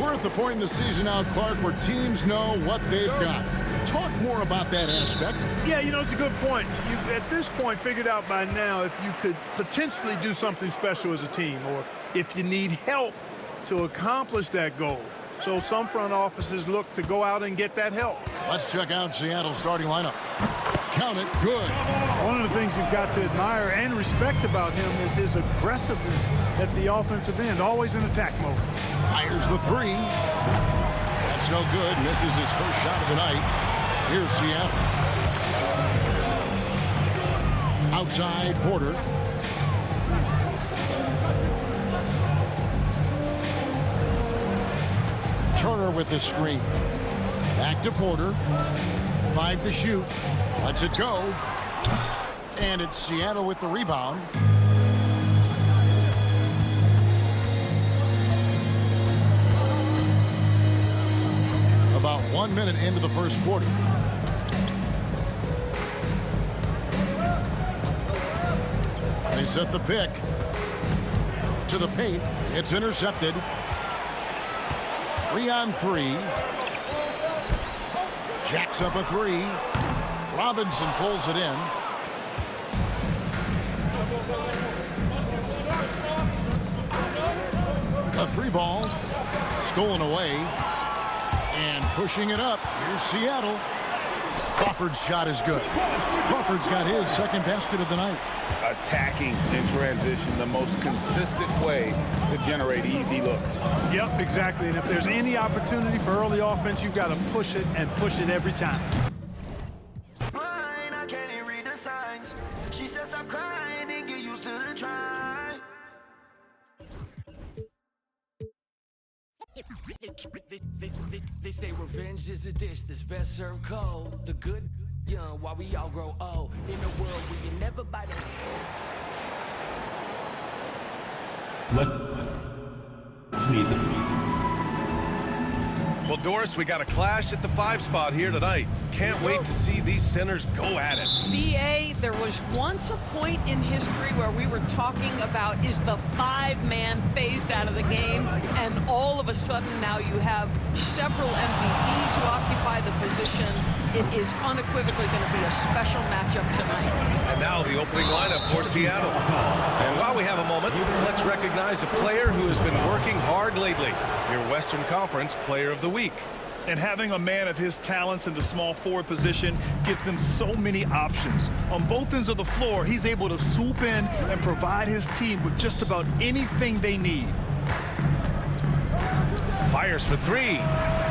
We're at the point in the season now, Clark, where teams know what they've got. Talk more about that aspect. Yeah, you know, it's a good point. You've, at this point, figured out by now if you could potentially do something special as a team or if you need help to accomplish that goal. So some front offices look to go out and get that help. Let's check out Seattle's starting lineup. Count it, good. One of the things you've got to admire and respect about him is his aggressiveness at the offensive end, always in attack mode. Fires the three. That's no good. Misses his first shot of the night. Here's Seattle. Outside Porter. Turner with the screen. Back to Porter. 5 to shoot. Lets it go. And it's Seattle with the rebound. About 1 minute into the first quarter. They set the pick to the paint. It's intercepted. 3-on-3. Jacks up a three. Robinson pulls it in. A three ball. Stolen away. And pushing it up. Here's Seattle. Crawford's shot is good. Crawford's got his second basket of the night. Attacking in transition, the most consistent way to generate easy looks. Yep, exactly. And if there's any opportunity for early offense, you've got to push it and push it every time. I can't even read the signs. She said stop crying and get used to the try. They say revenge is a dish that's best served cold. The good young while we all grow old. In a world where you never bite a... Let's meet this week. Well, Doris, we got a clash at the 5 spot here tonight. Can't wait to see these centers go at it. BA, there was once a point in history where we were talking about is the 5-man phased out of the game, and all of a sudden now you have several MVPs who occupy the position. It is unequivocally going to be a special matchup tonight. And now the opening lineup for Seattle. And while we have a moment, let's recognize a player who has been working hard lately. Your Western Conference Player of the Week. And having a man of his talents in the small forward position gives them so many options. On both ends of the floor, he's able to swoop in and provide his team with just about anything they need. Fires for 3.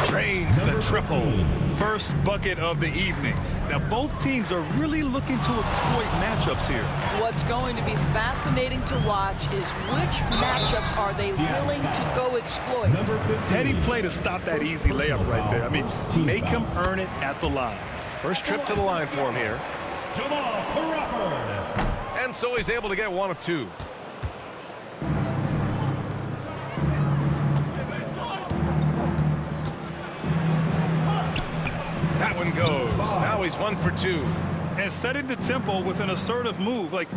Drains the triple. First bucket of the evening. Now, both teams are really looking to exploit matchups here. What's going to be fascinating to watch is which matchups are they willing to go exploit. Heady play to stop that easy layup right there. I mean, make him earn it at the line. First trip to the line for him here. And so he's able to get one of 2. That one goes. Now he's 1 for 2. And setting the tempo with an assertive move. Like,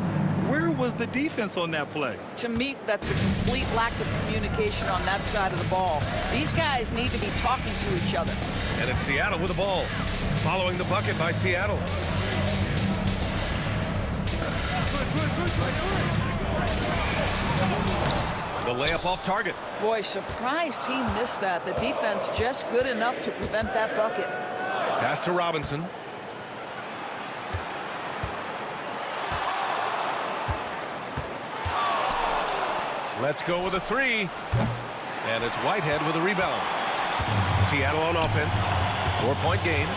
where was the defense on that play? To me, that's a complete lack of communication on that side of the ball. These guys need to be talking to each other. And it's Seattle with the ball. Following the bucket by Seattle. The layup off target. Boy, surprised he missed that. The defense just good enough to prevent that bucket. Pass to Robinson. Let's go with a 3. And it's Whitehead with a rebound. Seattle on offense. 4-point game.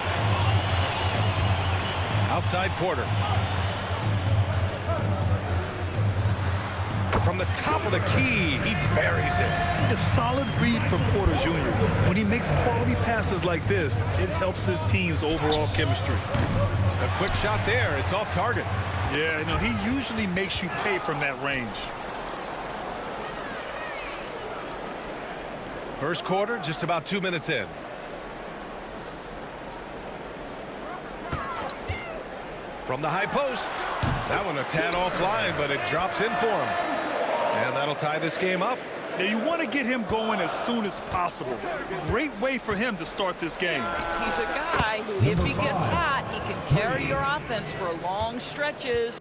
Outside Porter. From the top of the key, he buries it. A solid read from Porter Jr. When he makes quality passes like this, it helps his team's overall chemistry. A quick shot there. It's off target. Yeah, you know, he usually makes you pay from that range. First quarter, just about 2 minutes in. From the high post. That one a tad offline, but it drops in for him. And that'll tie this game up. Now, you want to get him going as soon as possible. Great way for him to start this game. He's a guy who, if he gets hot, he can carry your offense for long stretches.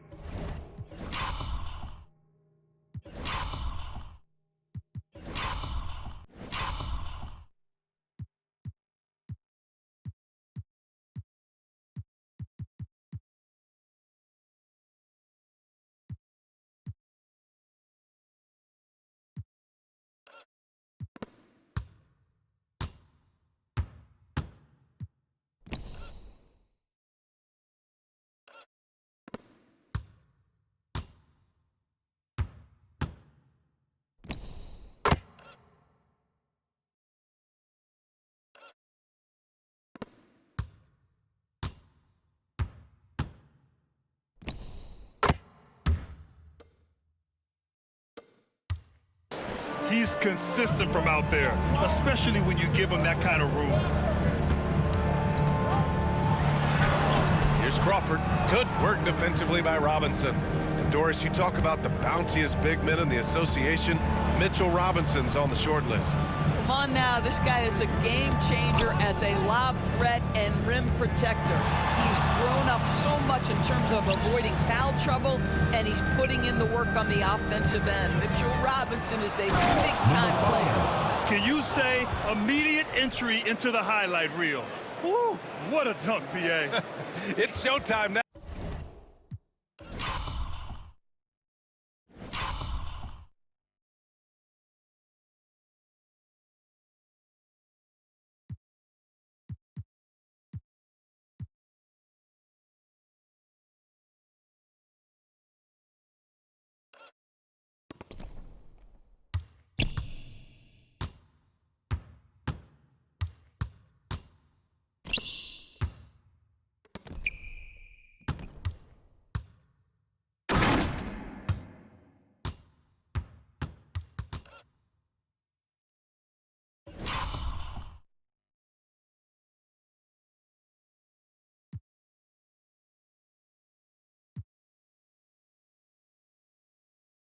He's consistent from out there, especially when you give him that kind of room. Here's Crawford. Good work defensively by Robinson. And Doris, you talk about the bounciest big men in the association. Mitchell Robinson's on the short list. Come on now, this guy is a game changer as a lob threat and rim protector. He's grown up so much in terms of avoiding foul trouble, and he's putting in the work on the offensive end. Mitchell Robinson is a big-time player. Can you say immediate entry into the highlight reel? Woo, what a dunk, B.A. It's showtime now.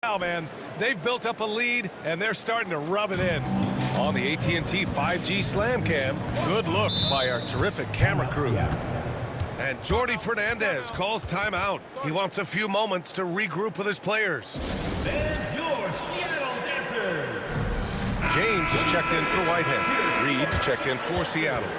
Now, man, they've built up a lead, and they're starting to rub it in. On the AT&T 5G Slam Cam, good looks by our terrific camera crew. And Jordi Fernandez calls timeout. He wants a few moments to regroup with his players. There's your Seattle Dancers. James is checked in for Whitehead. Reed's checked in for Seattle.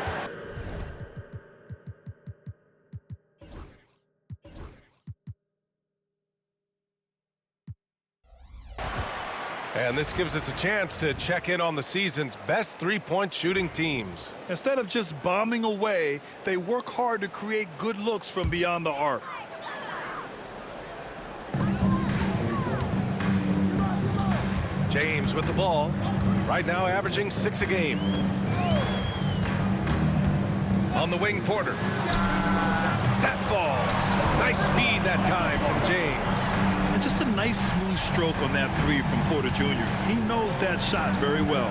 And this gives us a chance to check in on the season's best three-point shooting teams. Instead of just bombing away, they work hard to create good looks from beyond the arc. James with the ball. Right now averaging 6 a game. On the wing, Porter. That falls. Nice feed that time from James. And just a nice smooth stroke on that three from Porter Jr. He knows that shot very well.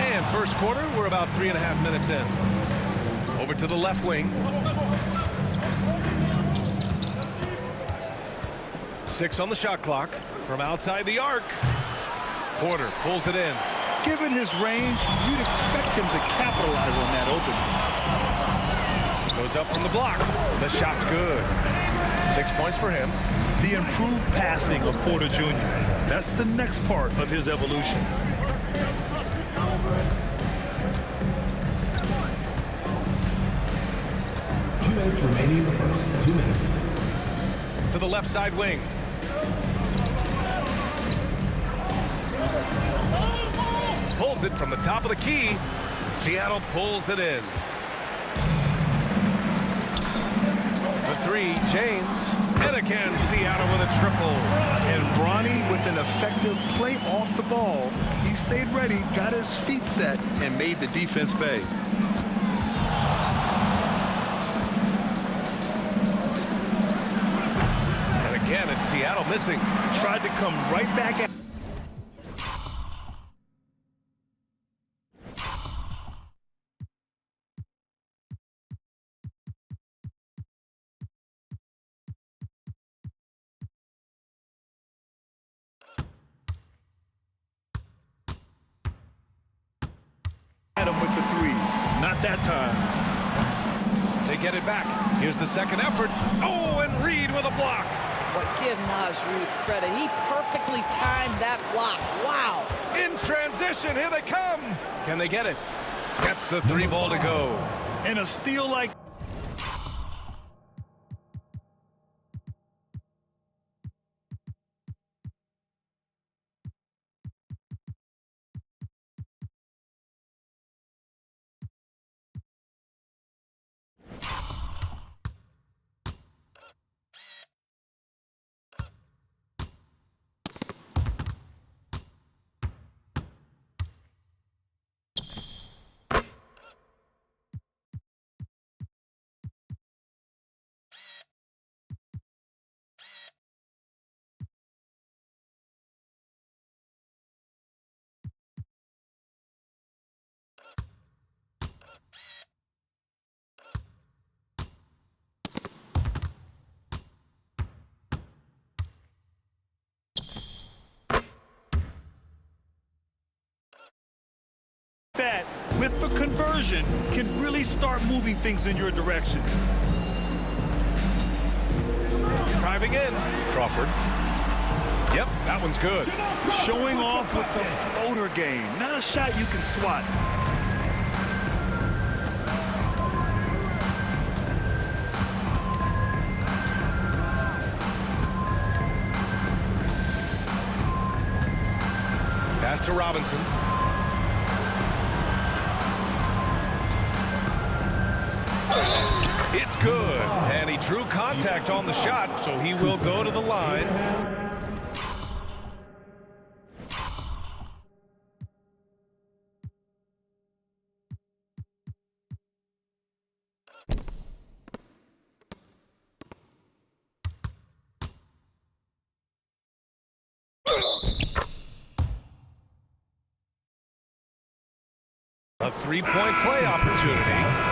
And first quarter, we're about 3.5 minutes in. Over to the left wing. 6 on the shot clock. From outside the arc. Porter pulls it in. Given his range, you'd expect him to capitalize on that opening. Goes up from the block. The shot's good. 6 points for him. The improved passing of Porter Jr. That's the next part of his evolution. Two minutes remaining in the first. 2 minutes. To the left side wing. Pulls it from the top of the key. Seattle pulls it in. The three, James. And again, Seattle with a triple. And Bronny with an effective play off the ball. He stayed ready, got his feet set, and made the defense pay. And again, it's Seattle missing. Tried to come right back at that time. They get it back. Here's the second effort. Oh, and Reed with a block. But give Naz Reid credit. He perfectly timed that block. Wow. In transition, here they come. Can they get it? Gets the 3 ball to go. And a steal like... that with the conversion can really start moving things in your direction. Driving in. Crawford. Yep, that one's good. Showing off with the floater game. Not a shot you can swat. Pass to Robinson. It's good. And he drew contact on the shot, so he will go to the line. A 3-point play opportunity.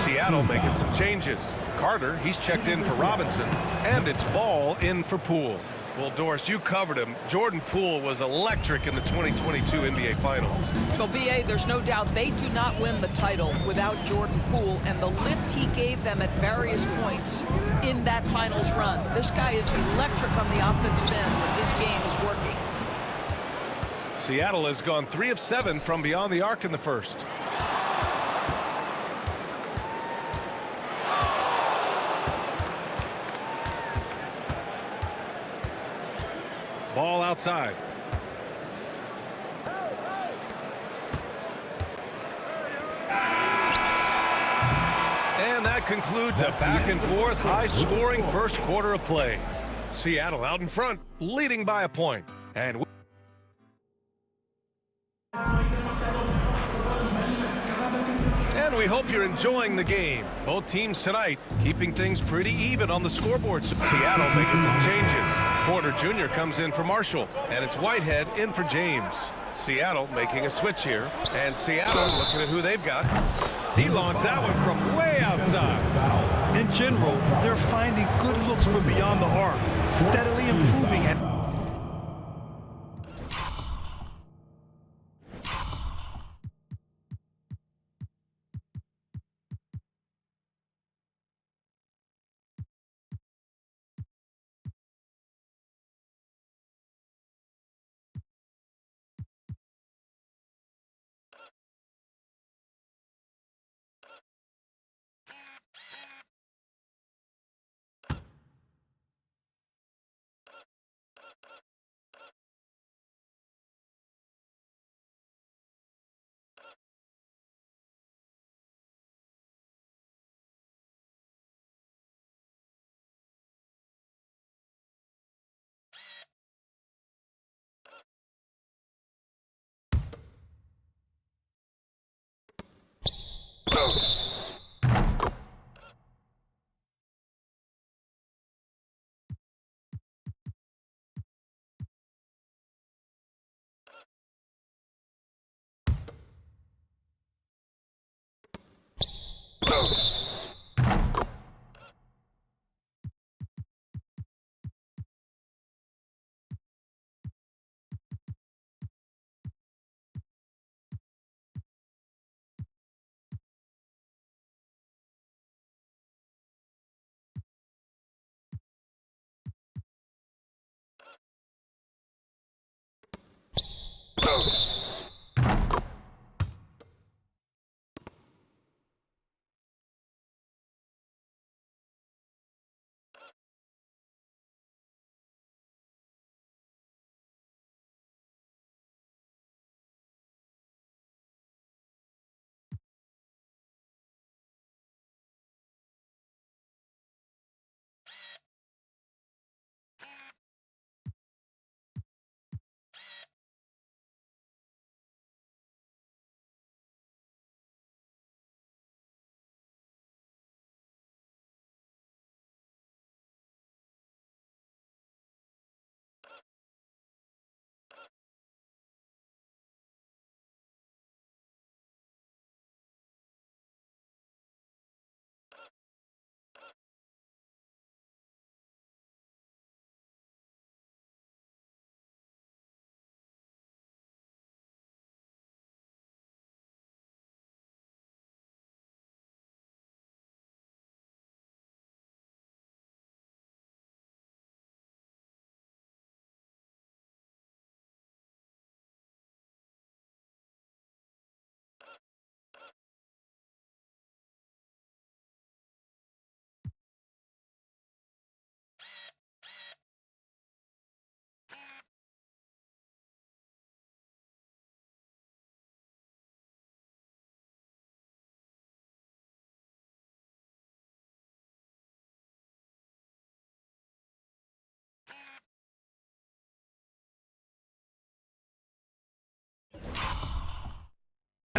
Seattle making some changes. Carter, he's checked in for Robinson, and it's Ball in for Poole. Well, Doris, you covered him. Jordan Poole was electric in the 2022 NBA Finals. So, B.A., there's no doubt they do not win the title without Jordan Poole and the lift he gave them at various points in that finals run. This guy is electric on the offensive end when his game is working. Seattle has gone 3 of 7 from beyond the arc in the first. Ball outside. And that concludes a back-and-forth, high-scoring first quarter of play. Seattle out in front, leading by a point. And we hope you're enjoying the game. Both teams tonight keeping things pretty even on the scoreboard. Seattle making some changes. Porter Jr. comes in for Marshall, and it's Whitehead in for James. Seattle making a switch here, and Seattle looking at who they've got. He launched that one from way outside. In general, they're finding good looks from beyond the arc, steadily improving at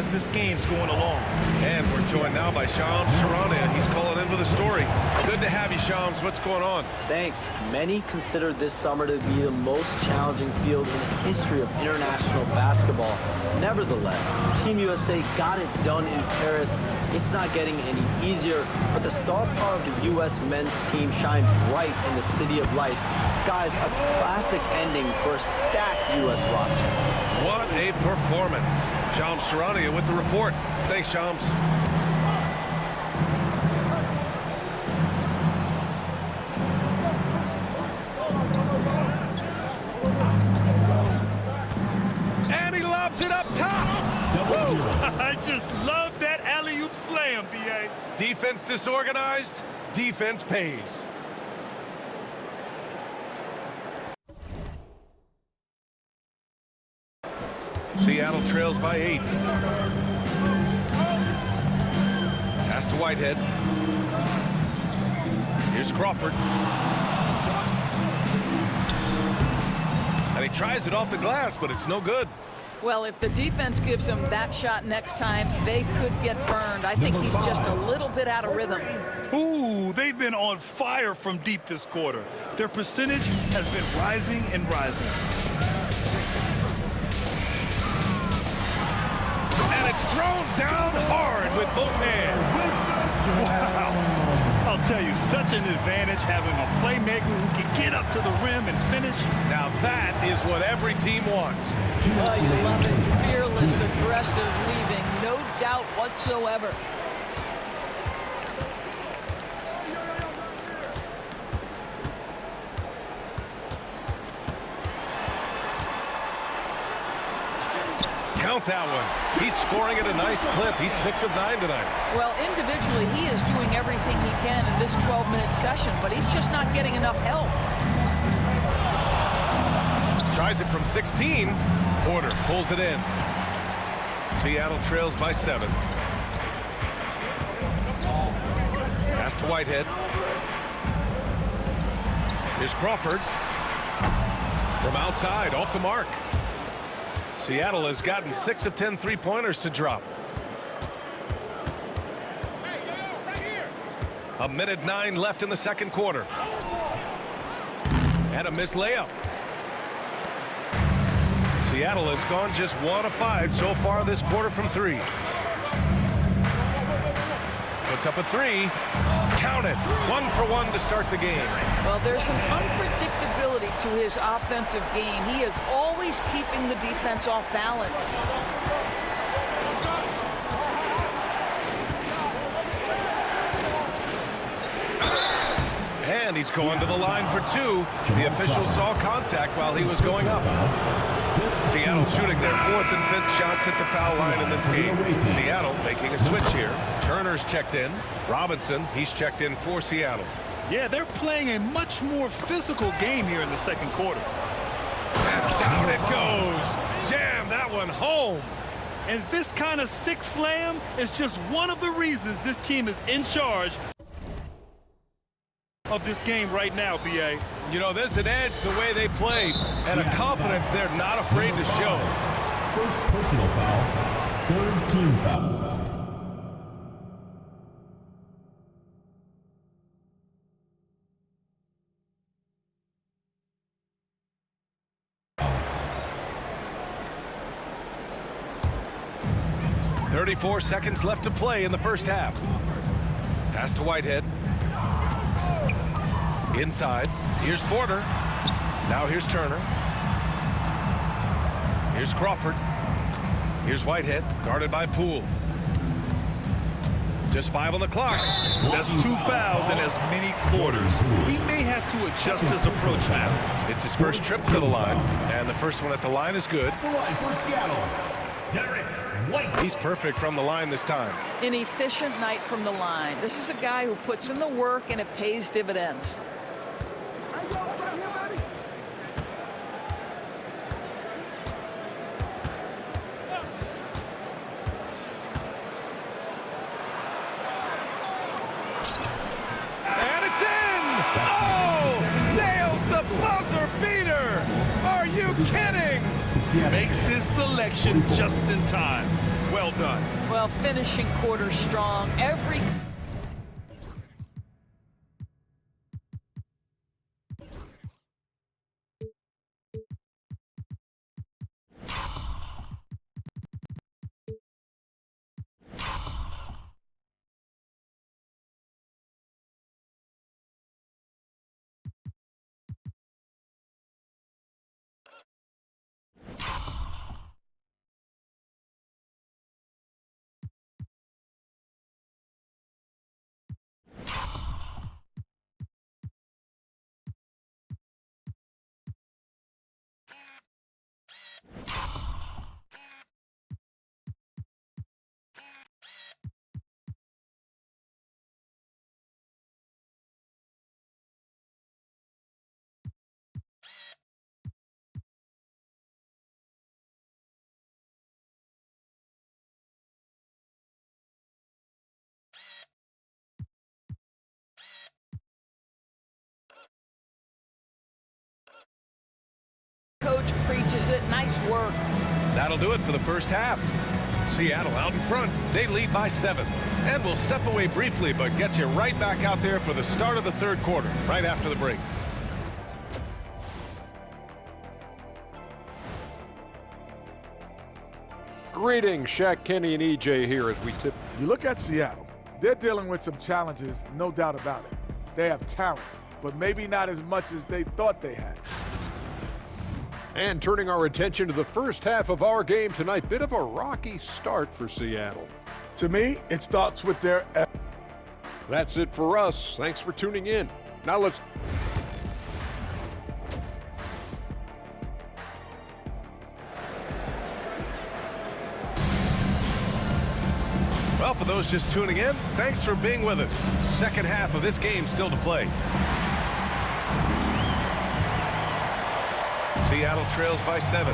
as this game's going along. And we're joined now by Shams Charania. He's calling in with a story. Good to have you, Shams. What's going on? Thanks. Many consider this summer to be the most challenging field in the history of international basketball. Nevertheless, Team USA got it done in Paris. It's not getting any easier, but the star power of the U.S. men's team shined bright in the City of Lights. Guys, a classic ending for a stacked U.S. roster. What a performance. Shams Charania with the report. Thanks, Shams. And he lobs it up top. I just love that alley-oop slam, B.A. Defense disorganized, defense pays. Seattle trails by 8. Pass to Whitehead. Here's Crawford. And he tries it off the glass, but it's no good. Well, if the defense gives him that shot next time, they could get burned. I think he's just a little bit out of rhythm. Ooh, they've been on fire from deep this quarter. Their percentage has been rising and rising. And it's thrown down hard with both hands. Wow. I'll tell you, such an advantage having a playmaker who can get up to the rim and finish. Now that is what every team wants. Oh, you love it. Fearless, aggressive, leaving. No doubt whatsoever. Count that one. He's scoring at a nice clip. He's 6 of 9 tonight. Well, individually, he is doing everything he can in this 12-minute session, but he's just not getting enough help. Tries it from 16. Porter pulls it in. Seattle trails by 7. Pass to Whitehead. Here's Crawford. From outside, off the mark. Seattle has gotten 6 of 10 three-pointers to drop. A minute 9 left in the second quarter. And a missed layup. Seattle has gone just 1 of 5 so far this quarter from 3. Puts up a 3. Count it. 1 for 1 to start the game. Well, there's an unpredictability to his offensive game. He is always keeping the defense off balance. And he's going to the line for 2. The official saw contact while he was going up. Seattle shooting their 4th and 5th shots at the foul line in this game. Seattle making a switch here. Turner's checked in. Robinson, he's checked in for Seattle. Yeah, they're playing a much more physical game here in the second quarter. And down it goes. Jam that one home. And this kind of sick slam is just one of the reasons this team is in charge of this game right now, B.A. You know, there's an edge the way they play and a confidence they're not afraid to show. First personal foul, third team foul. .34 seconds left to play in the first half. Pass to Whitehead. Inside. Here's Porter. Now here's Turner. Here's Crawford. Here's Whitehead, guarded by Poole. Just 5 on the clock. That's 2 fouls in as many quarters. He may have to adjust his approach now. It's his first trip to the line, and the first one at the line is good. The line for Seattle, Derek White. He's perfect from the line this time. An efficient night from the line. This is a guy who puts in the work, and it pays dividends. And it's in! Oh! Nails the buzzer beater! Are you kidding? Makes his selection just in time. Well done. Well, finishing quarter strong. Every coach preaches it. Nice work. That'll do it for the first half. Seattle out in front. They lead by 7. And we'll step away briefly, but get you right back out there for the start of the third quarter, right after the break. Greetings, Shaq, Kenny, and EJ here as we tip. You look at Seattle. They're dealing with some challenges, no doubt about it. They have talent, but maybe not as much as they thought they had. And turning our attention to the first half of our game tonight, bit of a rocky start for Seattle. To me, it starts with their effort. That's it for us. Thanks for tuning in. Now let's... Well, for those just tuning in, thanks for being with us. Second half of this game still to play. Seattle trails by 7.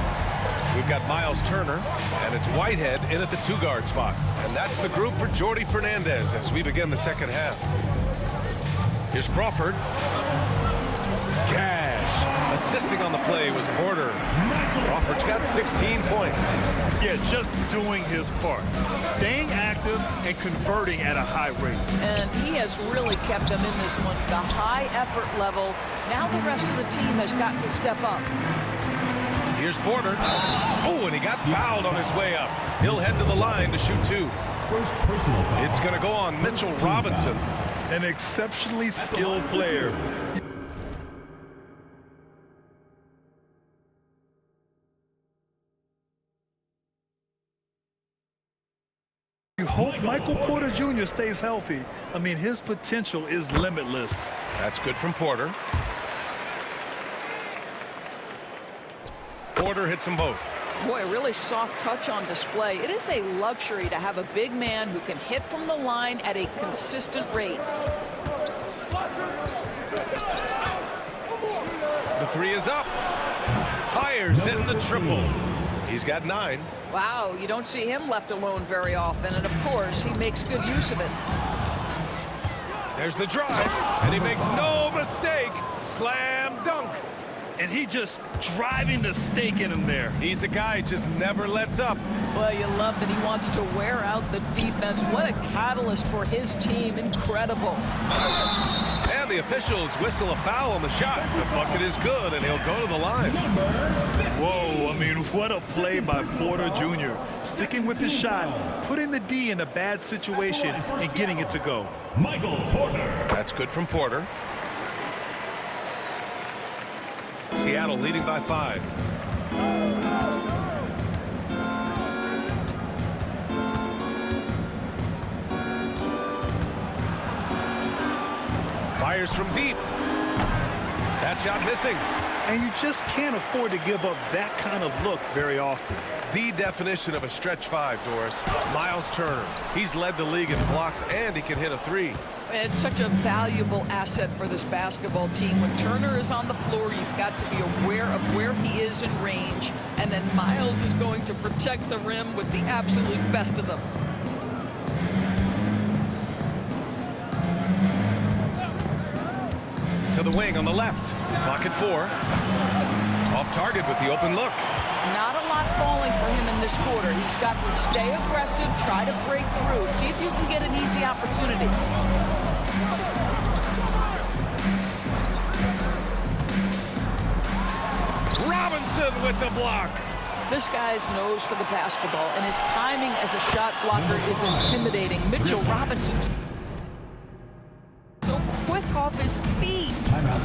We've got Miles Turner, and it's Whitehead in at the 2-guard spot. And that's the group for Jordy Fernandez as we begin the second half. Here's Crawford. Cash. Assisting on the play was Porter. Crawford's got 16 points. Yeah, just doing his part. Staying active and converting at a high rate. And he has really kept them in this one. The high effort level. Now the rest of the team has got to step up. Here's Porter. Oh, and he got fouled on his way up. He'll head to the line to shoot 2. First personal foul. It's going to go on Mitchell Robinson. An exceptionally skilled player. You hope Michael Porter Jr. stays healthy. I mean, his potential is limitless. That's good from Porter. Porter hits them both. Boy, a really soft touch on display. It is a luxury to have a big man who can hit from the line at a consistent rate. The 3 is up. Fires in the triple. He's got 9. Wow, you don't see him left alone very often, and of course, he makes good use of it. There's the drive, and he makes no mistake. Slam dunk. And he just driving the stake in him there. He's a guy who just never lets up. Well, you love that he wants to wear out the defense. What a catalyst for his team. Incredible. And the officials whistle a foul on the shot. The bucket is good, and he'll go to the line. Whoa, I mean, what a play by Porter Jr. Sticking with his shot, putting the D in a bad situation, and getting it to go. Michael Porter. That's good from Porter. Seattle leading by 5. Fires from deep. That shot missing. And you just can't afford to give up that kind of look very often. The definition of a stretch 5, Doris. Miles Turner. He's led the league in blocks, and he can hit a 3. It's such a valuable asset for this basketball team. When Turner is on the floor, you've got to be aware of where he is in range. And then Miles is going to protect the rim with the absolute best of them. To the wing on the left. Clock at 4. Off target with the open look. Not a lot quarter. He's got to stay aggressive, try to break through. See if you can get an easy opportunity. Robinson with the block. This guy's nose for the basketball, and his timing as a shot blocker is intimidating. Mitchell Robinson, so quick off his feet.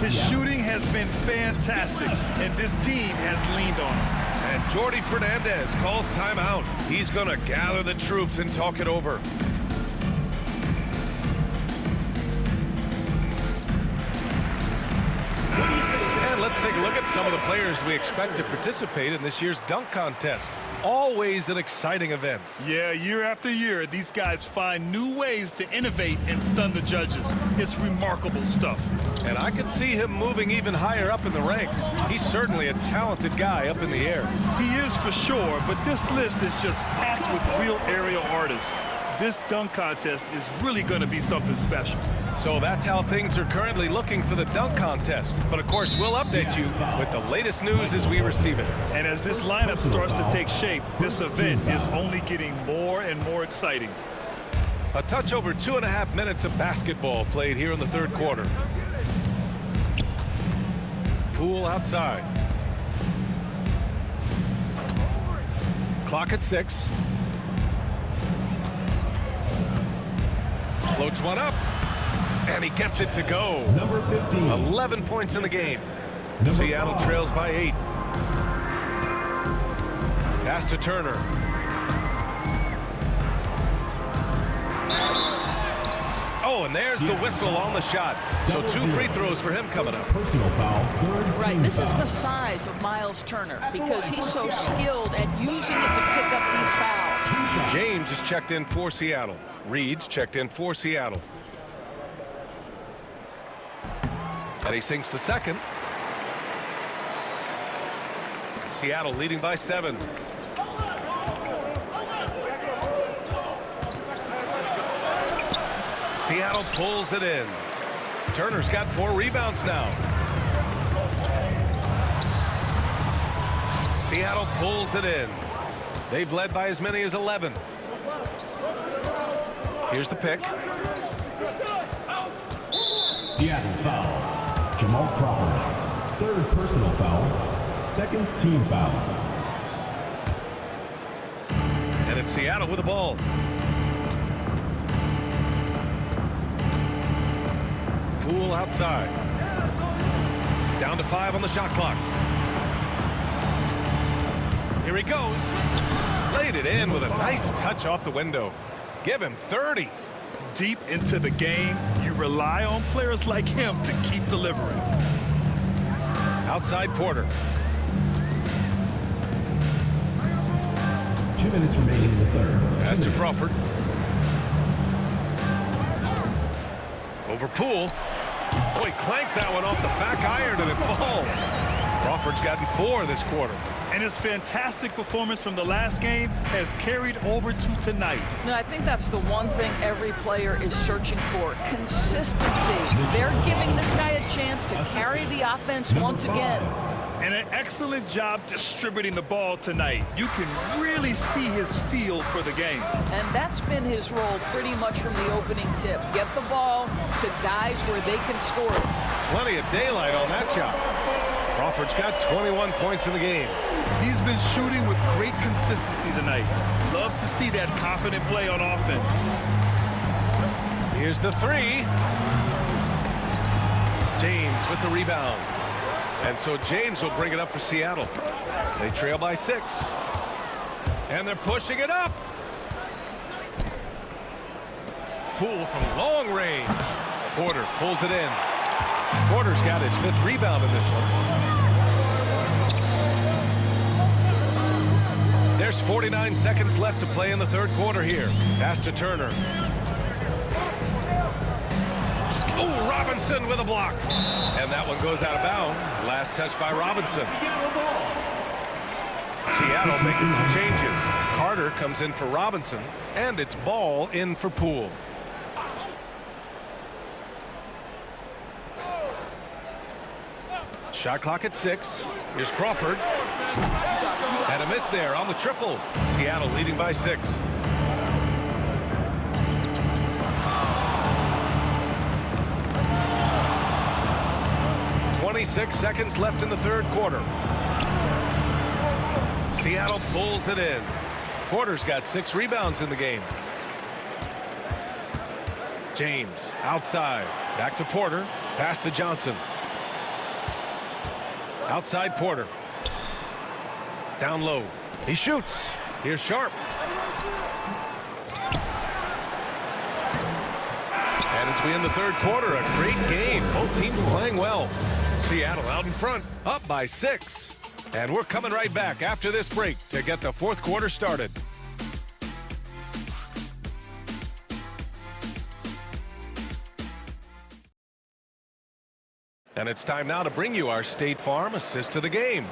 His shooting has been fantastic, and this team has leaned on him. And Jordi Fernandez calls timeout. He's going to gather the troops and talk it over. And let's take a look at some of the players we expect to participate in this year's dunk contest. Always an exciting event. Yeah, year after year, these guys find new ways to innovate and stun the judges. It's remarkable stuff. And I can see him moving even higher up in the ranks. He's certainly a talented guy up in the air. He is for sure, but this list is just packed with real aerial artists. This dunk contest is really going to be something special. So that's how things are currently looking for the dunk contest. But of course, we'll update you with the latest news as we receive it. And as this lineup starts to take shape, this event is only getting more and more exciting. A touch over 2.5 minutes of basketball played here in the third quarter. Poole outside. Clock at 6. Floats one up. And he gets it to go. Number 15. 11 points in the game. Seattle trails by 8. Pass to Turner. Oh, and there's the whistle on the shot. So 2 free throws for him coming up. Personal foul. Right, this is the size of Miles Turner because he's so skilled at using it to pick up these fouls. James is checked in for Seattle. Reed's checked in for Seattle. And he sinks the second. Seattle leading by 7. Seattle pulls it in. Turner's got 4 rebounds now. Seattle pulls it in. They've led by as many as 11. Here's the pick. Seattle foul. Jamal Crawford. 3rd personal foul. 2nd team foul. And it's Seattle with the ball. Poole outside. Down to 5 on the shot clock. Here he goes. Laid it in with a nice touch off the window. Give him 30. Deep into the game, you rely on players like him to keep delivering. Outside Porter. 2 minutes remaining in the third. Pass to Crawford. Over Poole. Oh, he clanks that one off the back iron and it falls. Crawford's gotten 4 this quarter. And his fantastic performance from the last game has carried over to tonight. No, I think that's the one thing every player is searching for, consistency. They're giving this guy a chance to carry the offense once again. And an excellent job distributing the ball tonight. You can really see his feel for the game. And that's been his role pretty much from the opening tip. Get the ball to guys where they can score it. Plenty of daylight on that shot. Crawford's got 21 points in the game. He's been shooting with great consistency tonight. Love to see that confident play on offense. Here's the 3. James with the rebound. And so James will bring it up for Seattle. They trail by 6. And they're pushing it up. Poole from long range. Porter pulls it in. Porter's got his 5th rebound in this one. There's 49 seconds left to play in the third quarter here. Pass to Turner. Oh, Robinson with a block. And that one goes out of bounds. Last touch by Robinson. Seattle making some changes. Carter comes in for Robinson, and it's Ball in for Poole. Shot clock at 6. Here's Crawford. And And a miss there on the triple. Seattle leading by 6. "26 seconds left in the third quarter. Seattle pulls it in. Porter's got 6 rebounds in the game. James outside. Back to Porter. Pass to Johnson. Outside Porter. Down low. He shoots. Here's Sharp. And as we end the third quarter, a great game. Both teams playing well. Seattle out in front, up by 6. And we're coming right back after this break to get the fourth quarter started. And it's time now to bring you our State Farm assist to the game.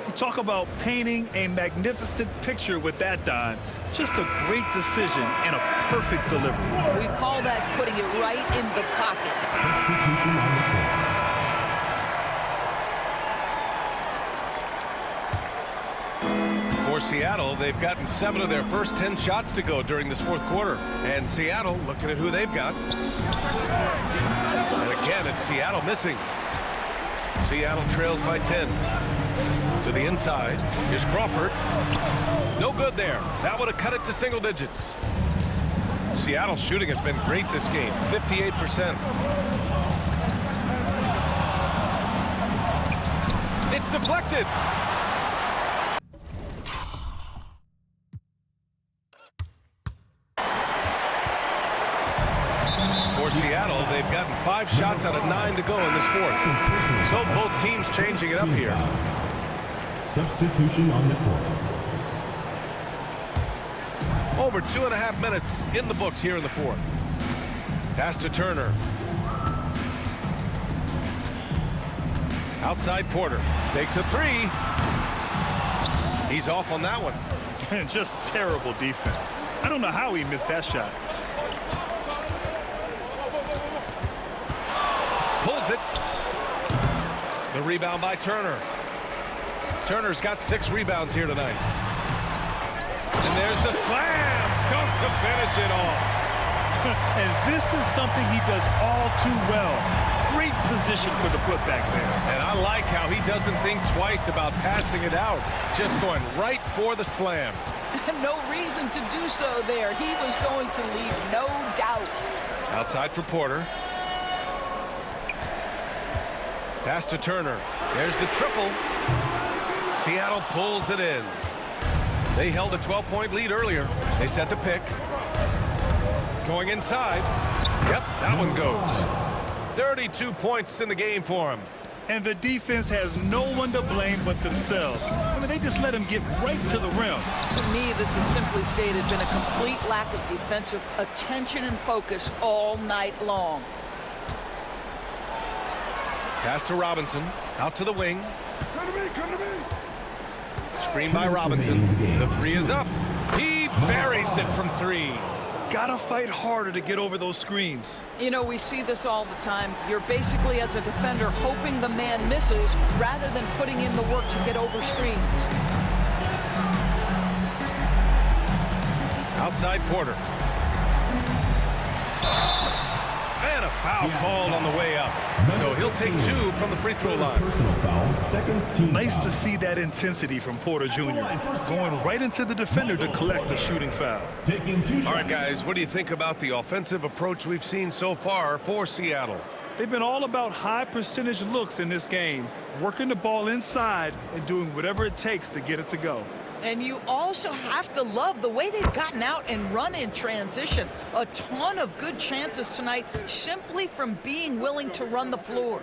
You talk about painting a magnificent picture with that, Don. Just a great decision and a perfect delivery. We call that putting it right in the pocket. Substitution on the court. For Seattle, they've gotten 7 of their first 10 shots to go during this fourth quarter. And Seattle looking at who they've got. And again, it's Seattle missing. Seattle trails by 10. To the inside. Here's Crawford. No good there. That would have cut it to single digits. Seattle's shooting has been great this game. 58%. It's deflected. For Seattle, they've gotten 5 shots out of 9 to go in this fourth. So both teams changing it up here. Substitution on the court. Over 2.5 minutes in the books here in the fourth. Pass to Turner. Outside Porter. Takes a 3. He's off on that one. And just terrible defense. I don't know how he missed that shot. Pulls it. The rebound by Turner. Turner's got 6 rebounds here tonight. And there's the slam. Dunk to finish it off. And this is something he does all too well. Great position for the putback there. And I like how he doesn't think twice about passing it out. Just going right for the slam. No reason to do so there. He was going to leave, no doubt. Outside for Porter. Pass to Turner. There's the triple. Seattle pulls it in. They held a 12-point lead earlier. They set the pick. Going inside. Yep, that one goes. 32 points in the game for him. And the defense has no one to blame but themselves. I mean, they just let him get right to the rim. To me, this has simply stated been a complete lack of defensive attention and focus all night long. Pass to Robinson. Out to the wing. Come to me. Screen by Robinson. The 3 is up. He buries it from 3. Gotta fight harder to get over those screens. You know, we see this all the time. You're basically, as a defender, hoping the man misses rather than putting in the work to get over screens. Outside Porter. And a foul called on the way up. So he'll take 2 from the free throw line. Personal foul, second team Nice foul. to see that intensity from Porter Jr. Going right into the defender to collect a shooting foul. Taking 2 All right, guys, what do you think about the offensive approach we've seen so far for Seattle? They've been all about high percentage looks in this game, working the ball inside and doing whatever it takes to get it to go. And you also have to love the way they've gotten out and run in transition. A ton of good chances tonight simply from being willing to run the floor.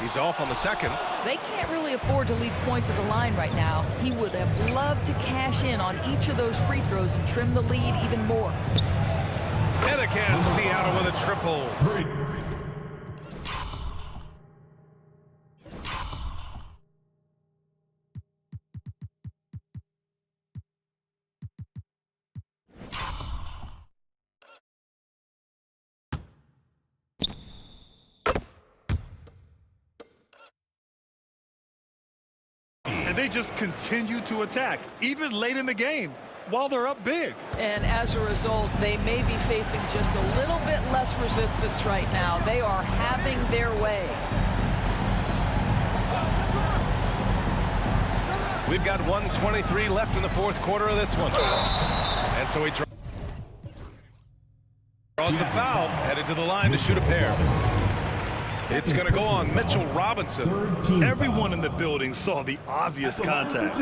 He's off on the second. They can't really afford to leave points at the line right now. He would have loved to cash in on each of those free throws and trim the lead even more. And again, Seattle with a triple. 3. they just continue to attack, even late in the game, while they're up big. And as a result, they may be facing just a little bit less resistance right now. They are having their way. We've got 1:23 left in the fourth quarter of this one. And so he draws the foul, headed to the line to shoot a pair. It's going to go on Mitchell Robinson. Everyone in the building saw the obvious contact.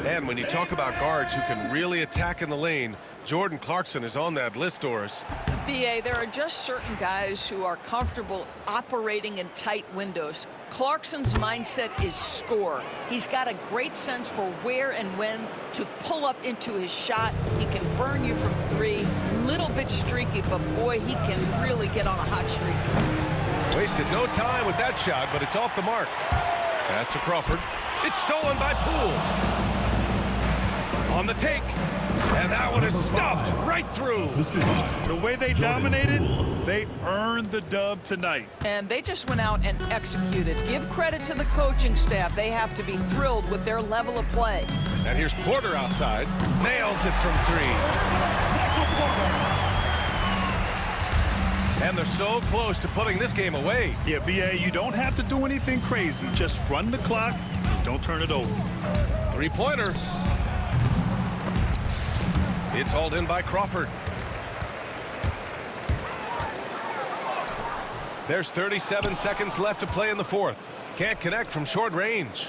And when you talk about guards who can really attack in the lane, Jordan Clarkson is on that list, Doris. BA, there are just certain guys who are comfortable operating in tight windows. Clarkson's mindset is score. He's got a great sense for where and when to pull up into his shot. He can burn you from three. Little bit streaky, but boy, he can really get on a hot streak. Wasted no time with that shot, but it's off the mark. Pass to Crawford. It's stolen by Poole. On the take. And that one is stuffed right through. The way they dominated, they earned the dub tonight. And they just went out and executed. Give credit to the coaching staff. They have to be thrilled with their level of play. And here's Porter outside. Nails it from three. And they're so close to putting this game away. Yeah, BA, you don't have to do anything crazy. Just run the clock and don't turn it over. Three-pointer. It's hauled in by Crawford. There's 37 seconds left to play in the fourth. Can't connect from short range.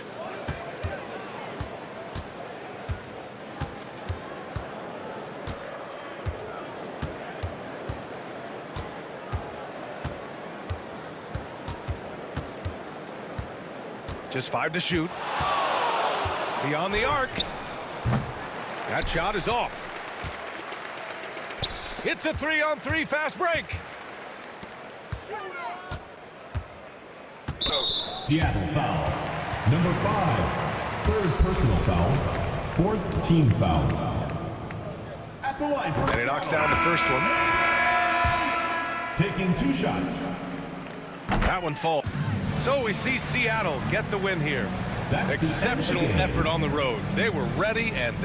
Just 5 to shoot. Beyond the arc. That shot is off. It's a 3-on-3 fast break. Seattle foul. Number 5. Third personal foul. Fourth team foul. At the line for and he knocks down the first one. Taking 2 shots. That one falls. So we see Seattle get the win here. Exceptional effort on the road. They were ready and